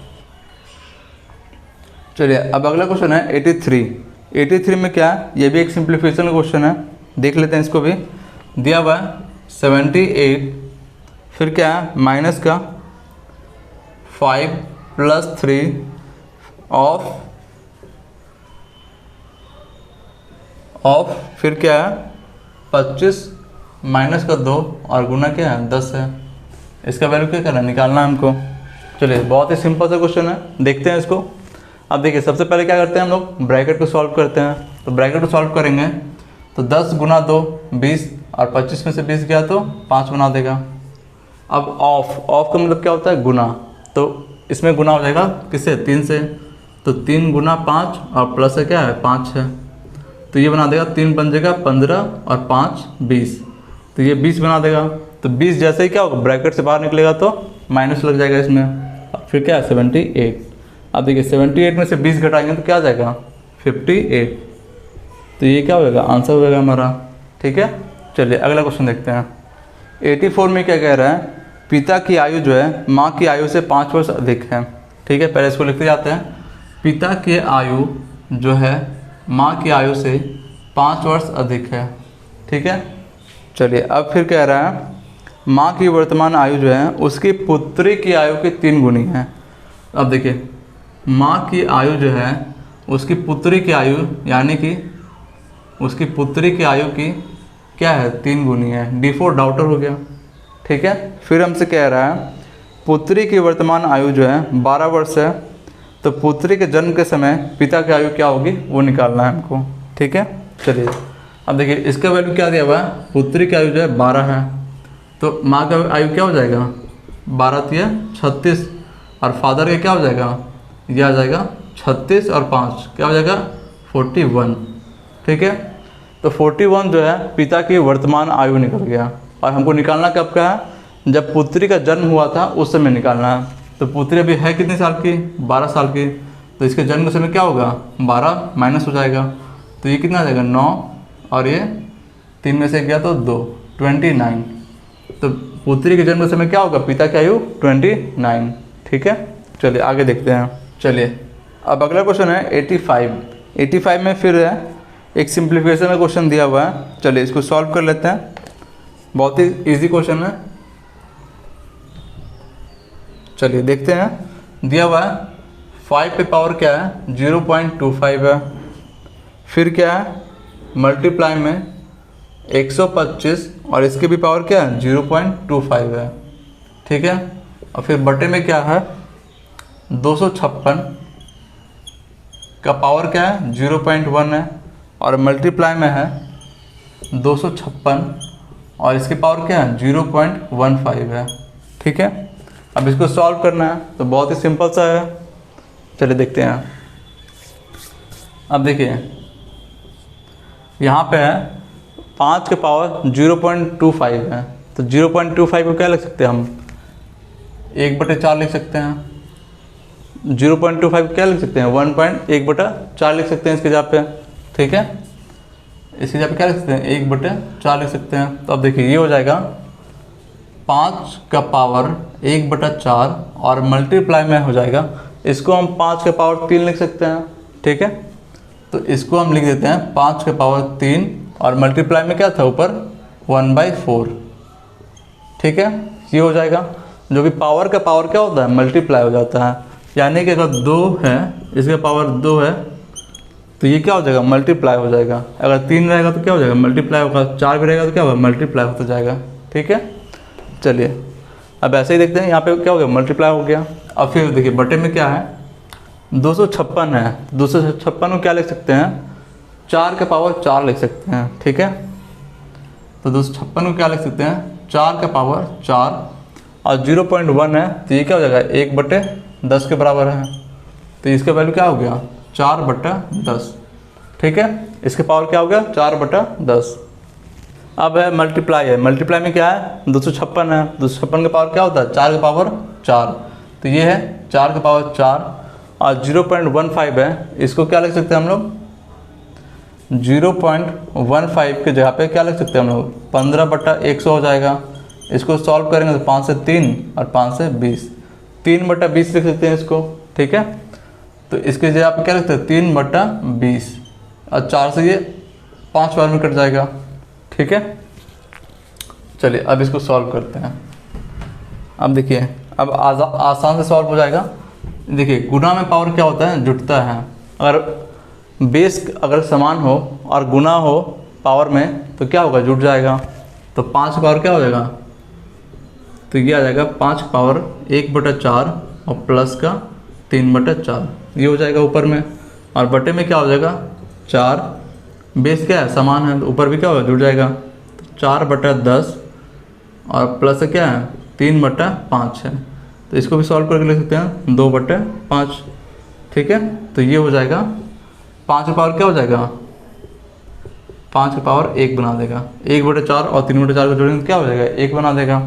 A: चलिए अब अगला क्वेश्चन है 83। 83 में क्या है, ये भी एक सिंप्लीफिकेशन का क्वेश्चन है, देख लेते हैं इसको भी। दिया हुआ है 78, फिर क्या है माइनस का 5 + 3 ऑफ फिर क्या है 25 माइनस का 2 और गुना क्या है 10 है। इसका वैल्यू क्या करना है, निकालना है हमको। चलिए बहुत ही सिंपल सा क्वेश्चन है, देखते हैं इसको। अब देखिए सबसे पहले क्या करते हैं हम लोग, ब्रैकेट को सॉल्व करते हैं। तो ब्रैकेट को सॉल्व करेंगे तो 10 गुना 2 20, और 25 में से 20 गया तो 5 बना देगा। अब ऑफ का मतलब क्या होता है, गुना, तो इसमें गुना हो जाएगा किससे, 3 से, तो 3 गुना 5 और प्लस है क्या है 5 है, तो ये बना देगा 3 बन जाएगा 15 और 5 20, तो ये 20 बना देगा। तो 20 जैसे ही क्या होगा, ब्रैकेट से बाहर निकलेगा तो माइनस लग जाएगा इसमें। अब फिर क्या है 78। अब देखिए 78 में से 20 घटाएंगे तो क्या आ जाएगा 58, तो ये क्या होगा, आंसर हो जाएगा हमारा। ठीक है, चलिए अगला क्वेश्चन देखते हैं। 84 में क्या कह रहा है, पिता की आयु जो है माँ की आयु से 5 वर्ष अधिक है। ठीक है, पहले इसको लिखते जाते हैं। पिता की आयु जो है माँ की आयु से 5 वर्ष अधिक है। ठीक है, चलिए अब फिर कह रहा है माँ की वर्तमान आयु जो है उसकी पुत्री की आयु के 3 गुनी है। अब देखिए माँ की आयु जो है उसकी पुत्री की आयु, यानी कि उसकी पुत्री की आयु की क्या है 3 गुनी है। D4 डाउटर हो गया। ठीक है, फिर हमसे कह रहा है पुत्री की वर्तमान आयु जो है 12 वर्ष है, तो पुत्री के जन्म के समय पिता की आयु क्या होगी वो निकालना है हमको। ठीक है, चलिए अब देखिए इसका वैल्यू क्या दिया हुआ है, पुत्री की आयु जो है 12 है, तो माँ का आयु क्या हो जाएगा 12 × 36, और फादर का क्या हो जाएगा, यह आ जाएगा 36 और 5 क्या हो जाएगा 41। ठीक है, तो 41 जो है पिता की वर्तमान आयु निकल गया, और हमको निकालना कब का है, जब पुत्री का जन्म हुआ था उस समय निकालना है। तो पुत्री अभी है कितने साल की, 12 साल की, तो इसके जन्म के समय क्या होगा 12 माइनस हो जाएगा, तो ये कितना आ जाएगा 9, और ये 3 में से गया तो 2, 29। तो पुत्री के जन्म के समय क्या होगा, पिता की आयु 29। ठीक है, चलिए आगे देखते हैं। चलिए अब अगला क्वेश्चन है 85। 85 में फिर है एक सिंप्लीफिकेशन का क्वेश्चन दिया हुआ है। चलिए इसको सॉल्व कर लेते हैं, बहुत ही इजी क्वेश्चन है। चलिए देखते हैं, दिया हुआ है 5 पे पावर क्या है 0.25 है, फिर क्या है मल्टीप्लाई में 125, और इसके भी पावर क्या है 0.25 है। ठीक है, और फिर बटे में क्या है 256 का पावर क्या है 0.1 है, और मल्टीप्लाई में है 256 और इसकी पावर क्या है 0.15 है। ठीक है, अब इसको सॉल्व करना है तो बहुत ही सिंपल सा है, चलिए देखते हैं। अब देखिए यहाँ पे है 5 के पावर 0.25 है, तो 0.25 को क्या लिख सकते हैं हम 1/4 लिख सकते हैं। 0.25 को क्या लिख सकते हैं 1/1/4 लिख सकते हैं इसके जगह पे। ठीक है, इसकी जगह पे क्या लिख सकते हैं 1/4 लिख सकते हैं। तो अब देखिए ये हो जाएगा 5 का पावर 1/4 और मल्टीप्लाई में हो जाएगा, इसको हम 5 का पावर 3 लिख सकते हैं। ठीक है, तो इसको हम लिख देते हैं 5 का पावर 3 और मल्टीप्लाई में क्या था ऊपर 1/4। ठीक है, ये हो जाएगा, जो भी पावर का पावर क्या होता है मल्टीप्लाई हो जाता है, यानी कि अगर 2 है इसका पावर 2 है तो ये क्या हो जाएगा मल्टीप्लाई हो जाएगा। अगर 3 रहेगा तो क्या हो जाएगा मल्टीप्लाई होगा, 4 भी रहेगा तो क्या होगा मल्टीप्लाई होता जाएगा। ठीक है, चलिए अब ऐसे ही देखते हैं, यहाँ पे क्या हो गया मल्टीप्लाई हो गया। अब फिर देखिए बटे में क्या है 256 है, 256 को क्या लिख सकते हैं 4 का पावर 4 लिख सकते हैं। ठीक है, तो 256 को क्या लिख सकते हैं 4 का पावर 4 और 0.1 है तो ये क्या हो जाएगा 1/10 के बराबर है, तो इसका वैल्यू क्या हो गया 4/10। ठीक है, इसके पावर क्या हो गया 4/10। अब है मल्टीप्लाई, है मल्टीप्लाई में क्या है 256 है, 256 का पावर क्या होता है 4 का पावर 4, तो ये है 4 का पावर 4 और 0.15 है, इसको क्या लिख सकते हैं हम लोग 0.15 की जगह पे क्या लिख सकते हैं हम लोग 15/100 हो जाएगा। इसको सॉल्व करेंगे तो 5 से 3 और 5 से 20, 3/20 लिख सकते हैं इसको। ठीक है, तो इसके जगह पे क्या लिखते हैं 3/20 और 4 से ये 5 बार में कट जाएगा। ठीक है, चलिए अब इसको सॉल्व करते हैं। अब देखिए अब आसान से सॉल्व हो जाएगा। देखिए गुणा में पावर क्या होता है जुटता है, अगर बेस अगर समान हो और गुना हो पावर में तो क्या होगा जुट जाएगा। तो 5 पावर क्या हो जाएगा, तो ये आ जाएगा 5 पावर 1/4 और प्लस का 3/4, ये हो जाएगा ऊपर में, और बटे में क्या हो जाएगा 4, बेस क्या है समान है तो ऊपर भी क्या होगा जुड़ जाएगा, तो 4/10 और प्लस क्या है 3/5 है, तो इसको भी सॉल्व करके लिख सकते हैं 2/5। ठीक है, तो ये हो जाएगा 5 का पावर क्या हो जाएगा 5 का पावर 1 बना देगा, 1/4 और 3/4 को जोड़ेंगे क्या हो जाएगा 1 बना देगा।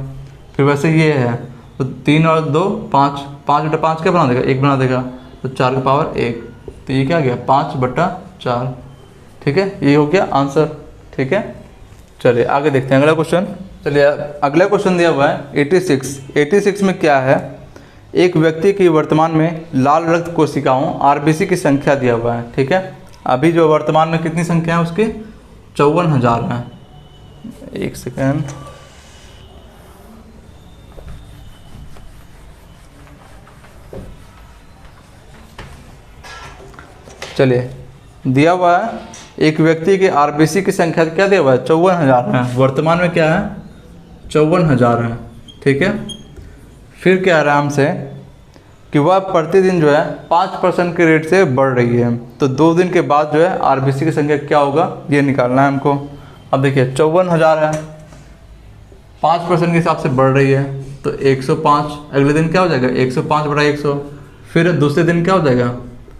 A: फिर वैसे ये है तो 3 और 2 5, 5/5 क्या बना देगा 1 बना देगा, तो 4 का पावर 1, तो ये क्या गया 5/4। ठीक है, ये हो गया आंसर। ठीक है, चलिए आगे देखते हैं अगला क्वेश्चन। चलिए अगला क्वेश्चन दिया हुआ है 86 में क्या है, एक व्यक्ति की वर्तमान में लाल रक्त कोशिकाओं आरबीसी की संख्या दिया हुआ है। ठीक है, अभी जो वर्तमान में कितनी संख्या है उसकी 54,000 है। एक सेकेंड, चलिए दिया हुआ है एक व्यक्ति के आरबीसी की संख्या क्या दिया हुआ है 54,000 है, वर्तमान में क्या है 54,000 है। ठीक है, फिर क्या है हमसे कि वह प्रतिदिन जो है 5% के रेट से बढ़ रही है, तो 2 दिन के बाद जो है आरबीसी की संख्या क्या होगा ये निकालना है हमको। अब देखिए 54,000 है, 5% के हिसाब से बढ़ रही है तो 105, अगले दिन क्या हो जाएगा 105/100, फिर दूसरे दिन क्या हो जाएगा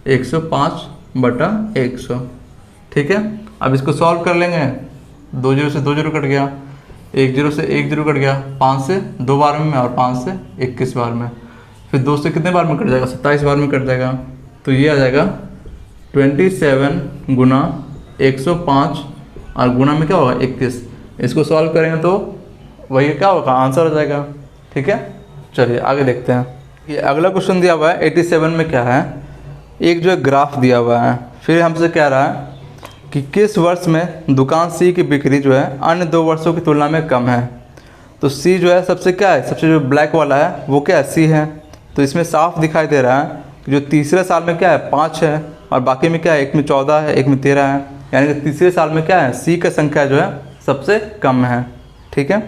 A: 105/100। ठीक है, अब इसको सॉल्व कर लेंगे, 2 0 से 2 0 कट गया, 1 0 से 1 0 कट गया, 5 से 2 बार में और 5 से 21 बार में, फिर 2 से कितने बार में कट जाएगा 27 बार में कट जाएगा, तो ये आ जाएगा 27 गुना 105 और गुना में क्या होगा 21। इसको सॉल्व करेंगे तो वही क्या होगा आंसर हो जाएगा। ठीक है, चलिए आगे देखते हैं। ये अगला क्वेश्चन दिया हुआ है 87 में क्या है, एक जो है ग्राफ दिया हुआ है, फिर हमसे कह रहा है कि किस वर्ष में दुकान सी की बिक्री जो है अन्य 2 वर्षों की तुलना में कम है। तो सी जो है सबसे क्या है, सबसे जो ब्लैक वाला है वो क्या है सी है, तो इसमें साफ दिखाई दे रहा है कि जो तीसरे साल में क्या है 5 है और बाकी में क्या है, एक में 14 है एक में 13 है, यानी कि तीसरे साल में क्या है सी का संख्या जो है सबसे कम है। ठीक है,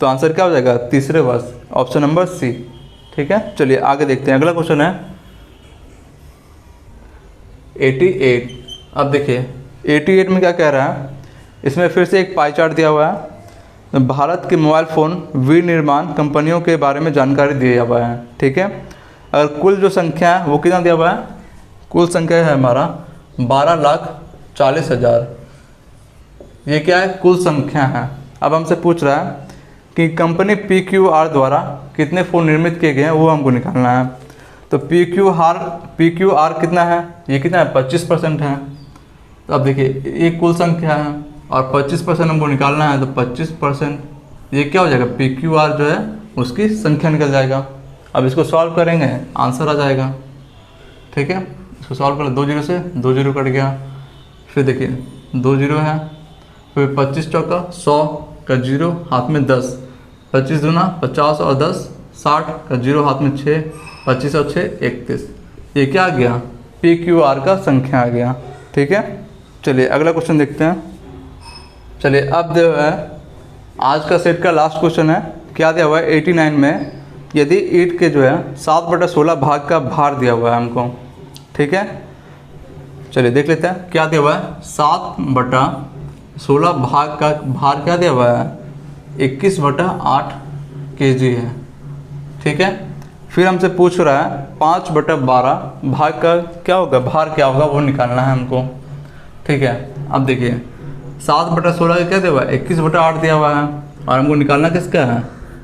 A: तो आंसर क्या हो जाएगा तीसरे वर्ष, ऑप्शन नंबर सी। ठीक है, चलिए आगे देखते हैं। अगला क्वेश्चन है 88। अब देखिए 88 में क्या कह रहा है, इसमें फिर से एक पाई चार्ट दिया हुआ है। भारत के मोबाइल फ़ोन विनिर्माण कंपनियों के बारे में जानकारी दिया हुआ है। ठीक है, अगर कुल जो संख्या है वो कितना दिया हुआ है, कुल संख्या है हमारा 12,40,000। ये क्या है, कुल संख्या है। अब हमसे पूछ रहा है कि कंपनी PQR द्वारा कितने फ़ोन निर्मित किए गए हैं, वो हमको निकालना है। तो PQR कितना है, ये कितना है, 25% है। तो अब देखिए ये कुल संख्या है और 25% हमको निकालना है, तो 25% ये क्या हो जाएगा, PQR जो है उसकी संख्या निकल जाएगा। अब इसको सॉल्व करेंगे, आंसर आ जाएगा। ठीक है, इसको सॉल्व कर, 2 जीरो से 2 जीरो कट गया, फिर देखिए 2 जीरो है, फिर 25 चौका 100 का जीरो हाथ में 10, 25 दूना 50 और 10 60 का जीरो हाथ में 6, 25 और 6 31। ये क्या आ गया, PQR का संख्या आ गया। ठीक है, चलिए अगला क्वेश्चन देखते हैं। चलिए अब जो है आज का सेट का लास्ट क्वेश्चन है। क्या दिया हुआ है 89 में, यदि ईंट के जो है 7/16 भाग का भार दिया हुआ है हमको। ठीक है, चलिए देख लेते हैं क्या दिया हुआ है। 7/16 भाग का भार क्या दिया हुआ है, 21/8 kg है। ठीक है, फिर हमसे पूछ रहा है 5/12 भाग का क्या होगा, भार क्या होगा, वो निकालना है हमको। ठीक है, अब देखिए 7/16 का क्या दिया हुआ है, 21/8 दिया हुआ है, और हमको निकालना किसका है,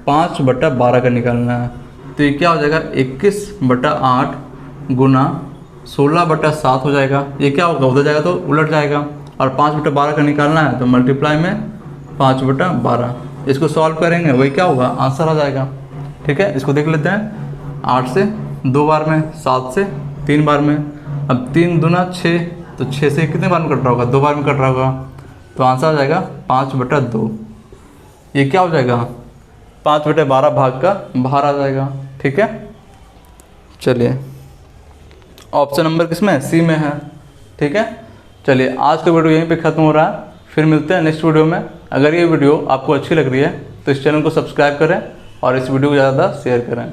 A: 5/12 का निकालना है। तो ये क्या हो जाएगा, 21/8 गुना 16/7 हो जाएगा। ये क्या होगा, उधर जाएगा तो उलट जाएगा, और 5/12 का निकालना है तो मल्टीप्लाई में 5/12। इसको सॉल्व करेंगे वही क्या होगा, आंसर आ जाएगा। ठीक है, इसको देख लेते हैं। 8 से 2 बार में, 7 से 3 बार में, अब 3 दूना 6, तो 6 से कितने बार में कट रहा होगा, 2 बार में कट रहा होगा, तो आंसर आ जाएगा 5/2। ये क्या हो जाएगा, 5/12 भाग का भार आ जाएगा। ठीक है, चलिए ऑप्शन नंबर किसमें, सी में है। ठीक है, चलिए आज का वीडियो यहीं पे ख़त्म हो रहा है, फिर मिलते हैं नेक्स्ट वीडियो में। अगर ये वीडियो आपको अच्छी लग रही है तो इस चैनल को सब्सक्राइब करें और इस वीडियो को ज़्यादा शेयर करें।